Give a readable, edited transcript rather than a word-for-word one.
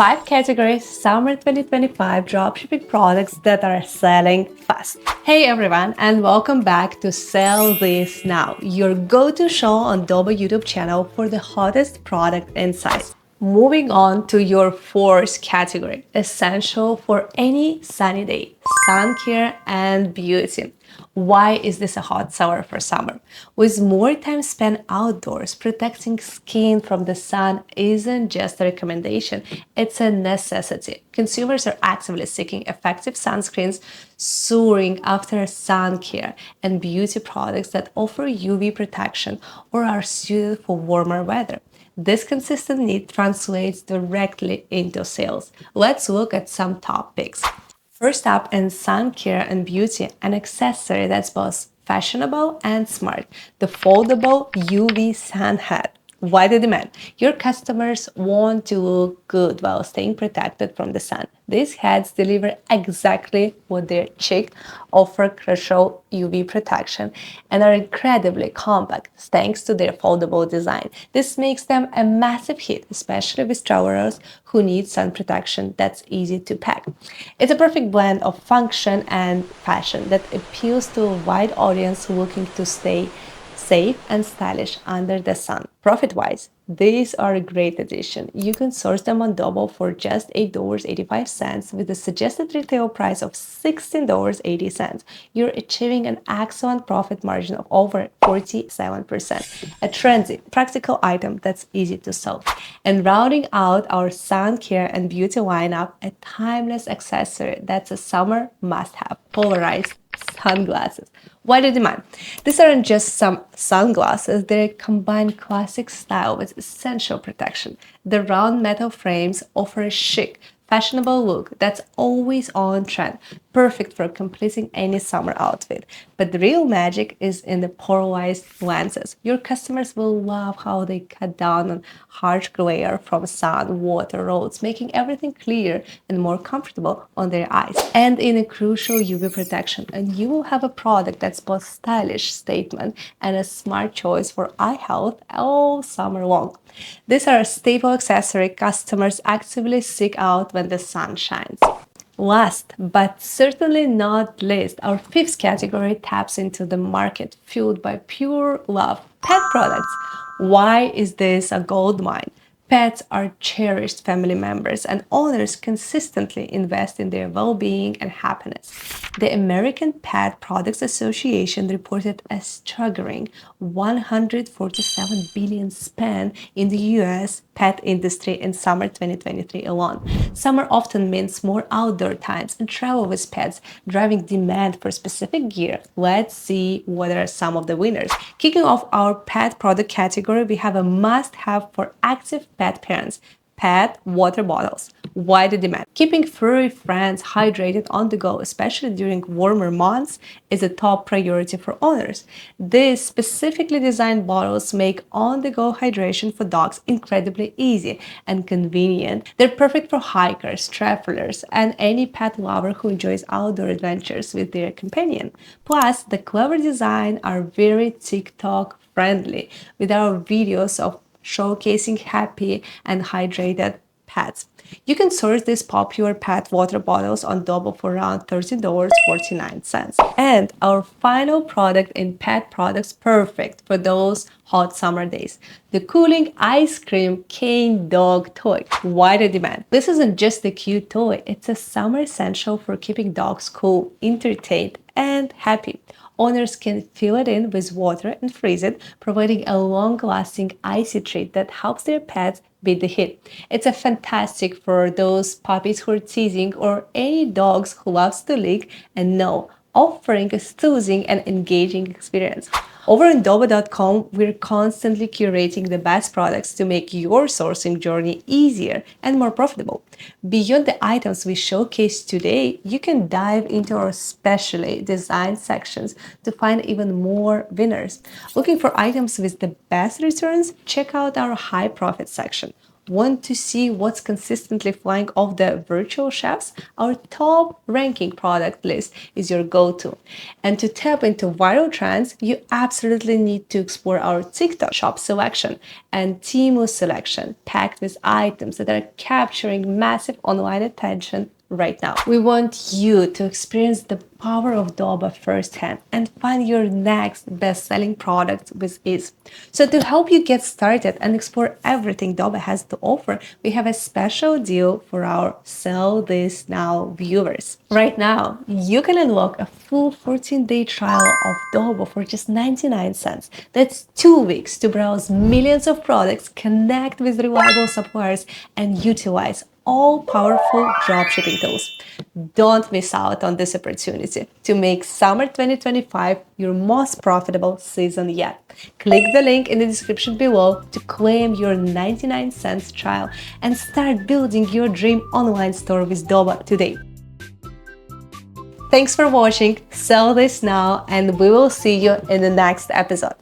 5 categories summer 2025 dropshipping products that are selling fast. Hey everyone, and welcome back to Sell This Now, your go-to show on Doba YouTube channel for the hottest product insights. Moving on to your fourth category, essential for any sunny day, sun care and beauty. Why is this a hot seller for summer? With more time spent outdoors, protecting skin from the sun isn't just a recommendation, it's a necessity. Consumers are actively seeking effective sunscreens, soaring after sun care, and beauty products that offer UV protection or are suited for warmer weather. This consistent need translates directly into sales. Let's look at some top picks. First up in sun care and beauty, an accessory that's both fashionable and smart, the foldable UV sun hat. Why the demand? Your customers want to look good while staying protected from the sun. These hats deliver exactly what their chic, offer crucial UV protection, and are incredibly compact thanks to their foldable design. This makes them a massive hit, especially with travelers who need sun protection that's easy to pack. It's a perfect blend of function and fashion that appeals to a wide audience looking to stay safe and stylish under the sun. Profit-wise, these are a great addition. You can source them on Doba for just $8.85 with a suggested retail price of $16.80. You're achieving an excellent profit margin of over 47%. A trendy, practical item that's easy to sell. And rounding out our sun care and beauty lineup, a timeless accessory that's a summer must-have, polarized sunglasses. Why the demand? These aren't just some sunglasses, they combine classic style with essential protection. The round metal frames offer a chic, fashionable look that's always on trend, perfect for completing any summer outfit. But the real magic is in the polarized lenses. Your customers will love how they cut down on harsh glare from sun, water, roads, making everything clear and more comfortable on their eyes. And in a crucial UV protection, and you will have a product that's both stylish statement and a smart choice for eye health all summer long. These are a staple accessory customers actively seek out when the sun shines. Last, but certainly not least, our fifth category taps into the market fueled by pure love, pet products. Why is this a gold mine? Pets are cherished family members, and owners consistently invest in their well-being and happiness. The American Pet Products Association reported a staggering 147 billion spent in the US pet industry in summer 2023 alone. Summer often means more outdoor times and travel with pets, driving demand for specific gear. Let's see what are some of the winners. Kicking off our pet product category, we have a must-have for active pet parents, pet water bottles. Why the demand? Keeping furry friends hydrated on the go, especially during warmer months, is a top priority for owners. These specifically designed bottles make on-the-go hydration for dogs incredibly easy and convenient. They're perfect for hikers, travelers, and any pet lover who enjoys outdoor adventures with their companion. Plus, the clever design are very TikTok friendly, with our videos of showcasing happy and hydrated pets. You can source these popular pet water bottles on Doba for around $13.49. And our final product in pet products, perfect for those hot summer days, the cooling ice cream cane dog toy. Why the demand? This isn't just a cute toy, it's a summer essential for keeping dogs cool, entertained, and happy. Owners can fill it in with water and freeze it, providing a long-lasting icy treat that helps their pets beat the heat. It's a fantastic for those puppies who are teasing or any dogs who loves to lick and know, offering a soothing and engaging experience. Over on Doba.com, we're constantly curating the best products to make your sourcing journey easier and more profitable. Beyond the items we showcase today, you can dive into our specially designed sections to find even more winners. Looking for items with the best returns? Check out our high profit section. Want to see what's consistently flying off the virtual chefs? Our top ranking product list is your go-to. And to tap into viral trends, you absolutely need to explore our TikTok shop selection and Temu selection, packed with items that are capturing massive online attention right now. We want you to experience the power of Doba firsthand and find your next best-selling product with ease. So to help you get started and explore everything Doba has to offer, we have a special deal for our Sell This Now viewers. Right now, you can unlock a full 14-day trial of Doba for just 99 cents. That's 2 weeks to browse millions of products, connect with reliable suppliers, and utilize all powerful dropshipping tools. Don't miss out on this opportunity to make summer 2025 your most profitable season yet. Click the link in the description below to claim your 99 cents trial and start building your dream online store with Doba today. Thanks for watching, Sell This Now, and we will see you in the next episode.